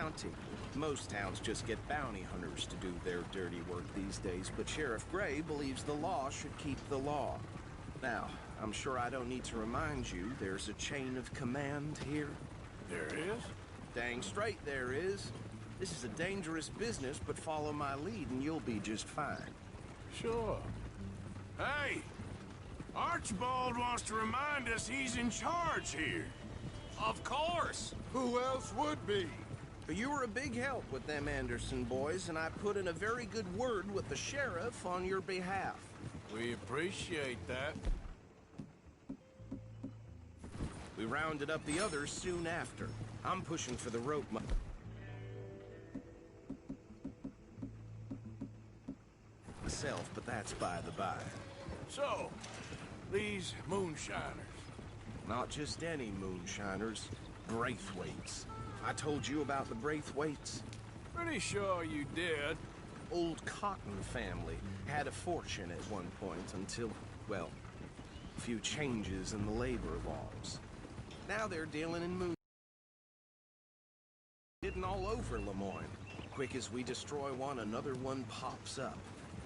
county. Most towns just get bounty hunters to do their dirty work these days, but Sheriff Gray believes the law should keep the law. Now, I'm sure I don't need to remind you there's a chain of command here. There is? Dang straight there is. This is a dangerous business, but follow my lead and you'll be just fine. Sure. Hey! Archibald wants to remind us he's in charge here. Of course! Who else would be? You were a big help with them Anderson boys, and I put in a very good word with the sheriff on your behalf. We appreciate that. We rounded up the others soon after. I'm pushing for the rope myself, but that's by the by. So, these moonshiners. Not just any moonshiners, Braithwaites. I told you about the Braithwaites? Pretty sure you did. Old Cotton family had a fortune at one point until, well, a few changes in the labor laws. Now they're dealing in moon. Hidden all over Lemoyne. Quick as we destroy one, another one pops up.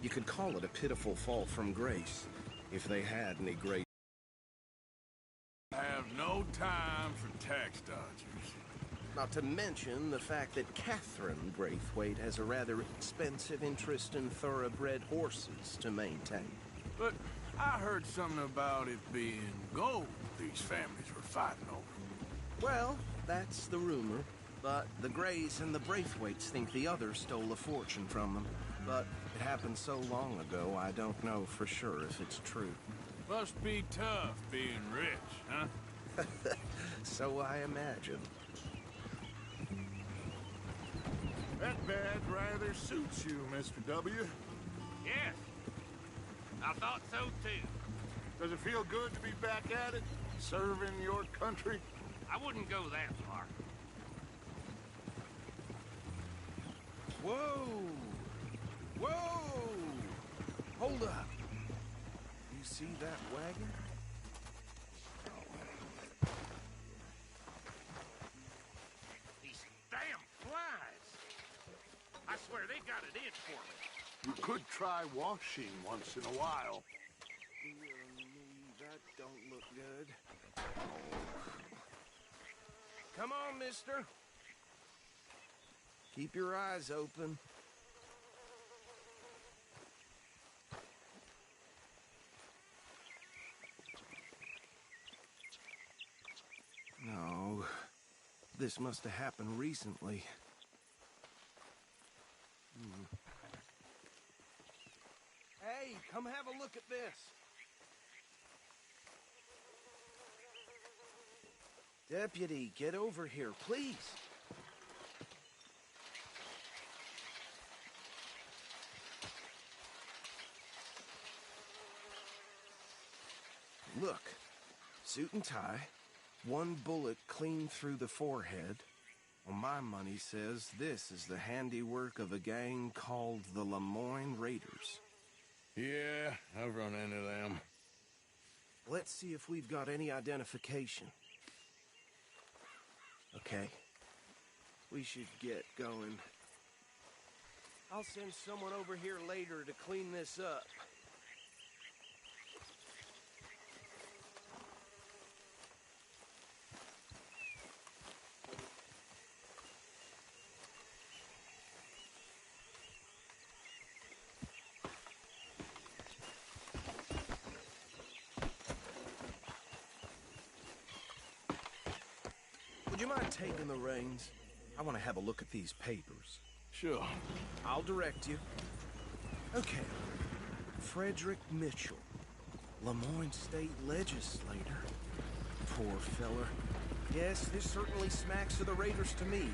You could call it a pitiful fall from grace, if they had any great. I have no time for tax dodgers. Not to mention the fact that Catherine Braithwaite has a rather expensive interest in thoroughbred horses to maintain. But I heard something about it being gold these families were fighting over. Well, that's the rumor. But the Grays and the Braithwaites think the others stole a fortune from them. But it happened so long ago, I don't know for sure if it's true. Must be tough being rich, huh? So I imagine. That badge rather suits you, Mr. W. Yes. I thought so too. Does it feel good to be back at it? Serving your country? I wouldn't go that far. Whoa! Whoa! Hold up. You see that wagon? These damn flies. I swear they got it in for me. You could try washing once in a while. That don't look good. Come on, mister. Keep your eyes open. No. This must have happened recently. Hey, come have a look at this. Deputy, get over here, please. Look, suit and tie, one bullet clean through the forehead. Well, my money says this is the handiwork of a gang called the Lemoyne Raiders. Yeah, I've run into them. Let's see if we've got any identification. Okay. We should get going. I'll send someone over here later to clean this up. Would you mind taking the reins? I want to have a look at these papers. Sure. I'll direct you. Okay. Frederick Mitchell, Lemoyne State Legislator. Poor feller. Yes, this certainly smacks of the Raiders to me.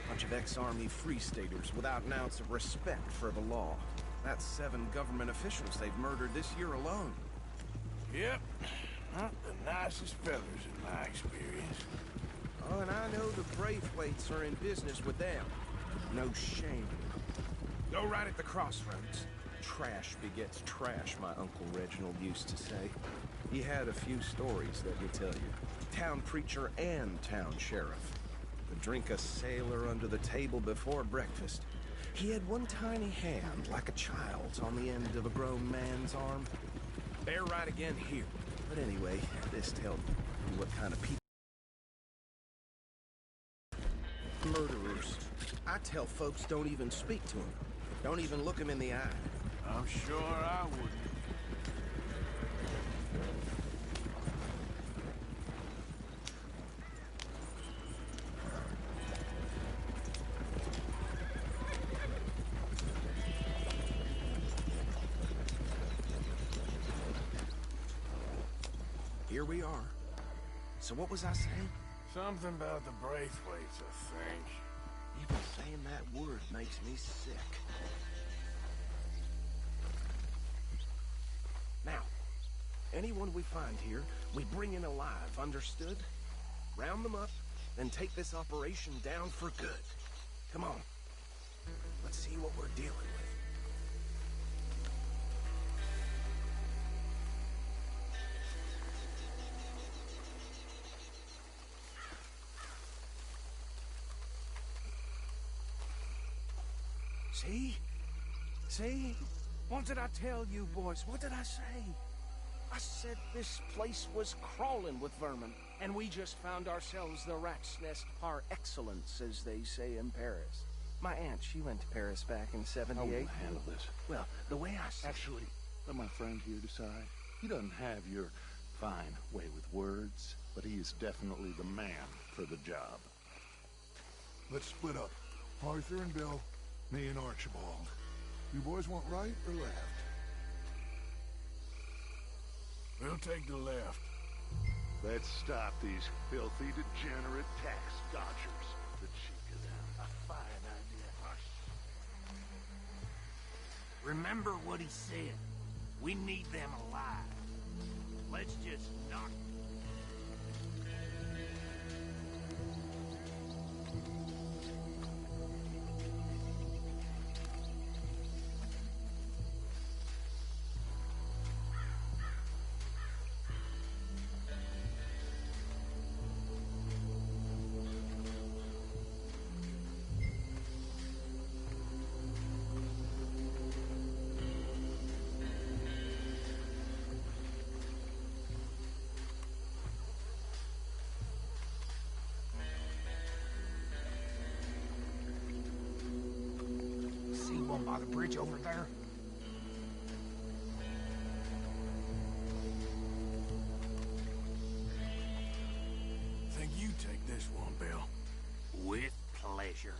Bunch of ex-Army Free Staters without an ounce of respect for the law. That's 7 government officials they've murdered this year alone. Yep. Not the nicest fellas in my experience. Oh, and I know the Braithwaites are in business with them. No shame. Go right at the crossroads. Trash begets trash, my Uncle Reginald used to say. He had a few stories, let me tell you. Town preacher and town sheriff. to drink a sailor under the table before breakfast. He had one tiny hand, like a child's, on the end of a grown man's arm. Bear right again here. But anyway, this tells you what kind of people... Murderers. I tell folks don't even speak to them. Don't even look them in the eye. I'm sure I wouldn't. Here we are. So what was I saying? Something about the Braithwaites, I think. Even saying that word makes me sick. Now, anyone we find here, we bring in alive, understood? Round them up, then take this operation down for good. Come on. Let's see what we're dealing with. See? See? What did I tell you, boys? What did I say? I said this place was crawling with vermin, and we just found ourselves the rat's nest par excellence, as they say in Paris. My aunt, she went to Paris back in '78. I will handle this. Well, the way I said... Actually, let my friend here decide. He doesn't have your fine way with words, but he is definitely the man for the job. Let's split up. Arthur and Bill, me and Archibald. You boys want right or left? We'll take the left. Let's stop these filthy, degenerate tax dodgers. The cheek of them. A fine idea. Remember what he said. We need them alive. Let's just knock. One by the bridge over there. Think you take this one, Bill. With pleasure.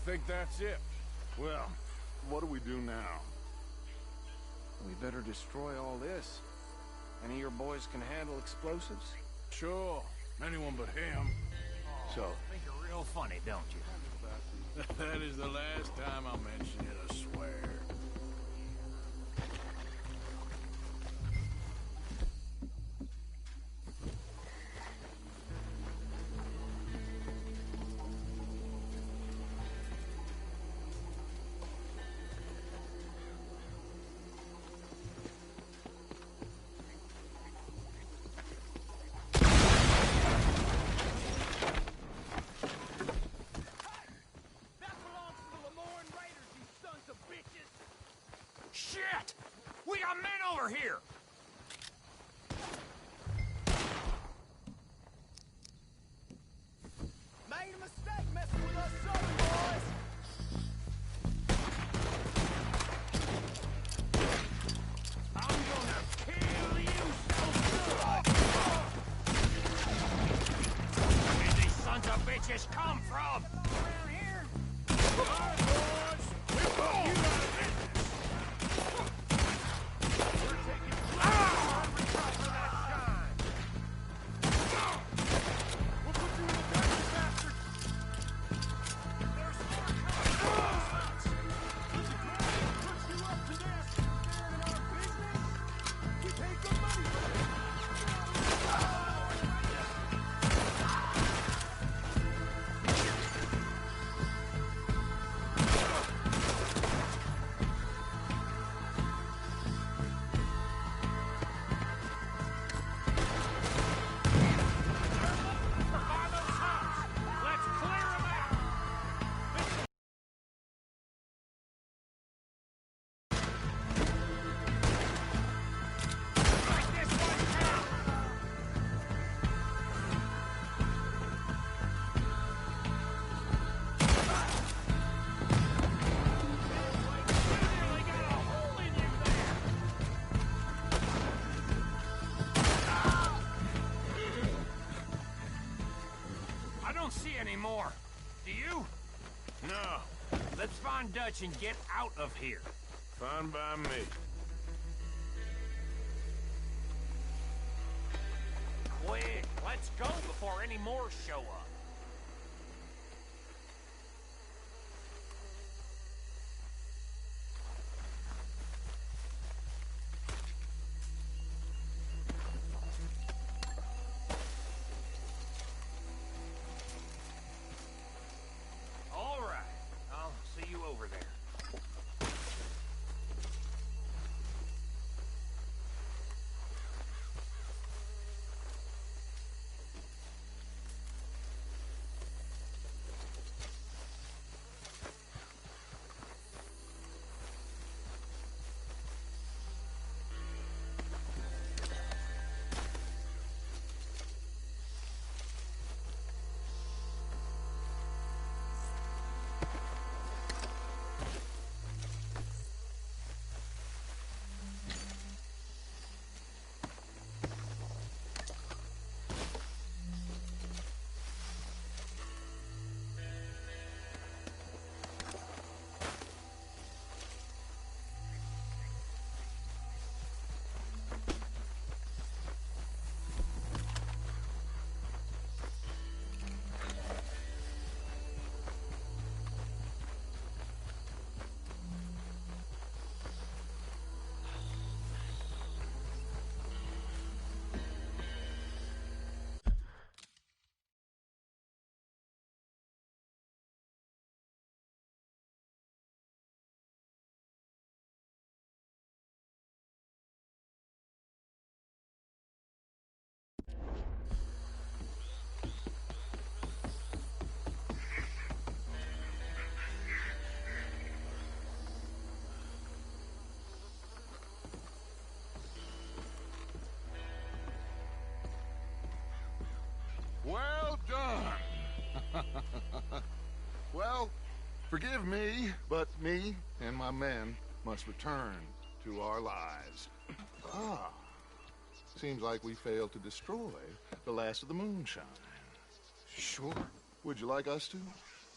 think that's it. Well, what do we do now? We better destroy all this. Any of your boys can handle explosives? Sure, anyone but him. So, Think you're real funny, don't you? That is the last time I'll mention it, I swear. Shit! We got men over here! Made a mistake messing with us southern boys! I'm gonna kill you so good! Where these sons of bitches come from? Around here? Alright, boys! We've got you out of business! We're taking every drop of that shine! We'll put you in the dirt, you bastard! There's more coming! Does it really put you up to this? Interfering in our business? We pay good money for this! By those hounds! Let's clear them out! Like this one down! You nearly got a hole in you there! I don't see any more. Do you? No, Let's find Dutch and get out of here. fine by me. Quick, let's go before any more show up. All right, I'll see you over there. well done. Well, forgive me, but me and my men must return to our lives. Ah, seems like we failed to destroy the last of the moonshine. Sure. Would you like us to?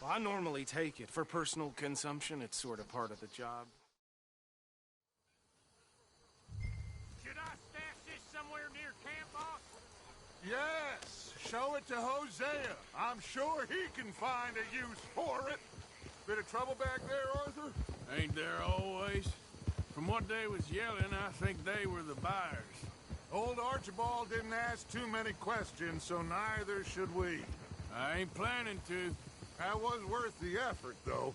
Well, I normally take it. For personal consumption, it's sort of part of the job. Should I stash this somewhere near camp, boss? Yes, show it to Hosea. I'm sure he can find a use for it. Bit of trouble back there, Arthur? Ain't there always? From what they was yelling, I think they were the buyers. Old Archibald didn't ask too many questions, so neither should we. I ain't planning to. That was worth the effort, though.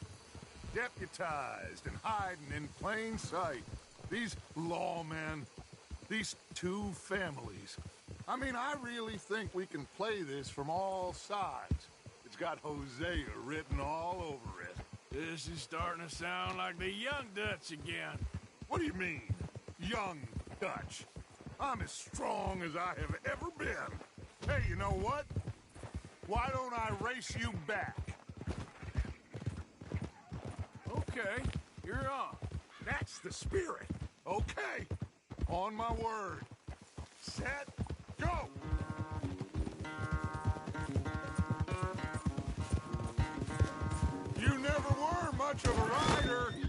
Deputized and hiding in plain sight. These lawmen, these two families. I mean, I really think we can play this from all sides. It's got Hosea written all over it. This is starting to sound like the Young Dutch again. What do you mean, young Dutch? I'm as strong as I have ever been. Hey, you know what? Why don't I race you back? Okay, you're on. That's the spirit. Okay, on my word. Set, go! You never were much of a rider.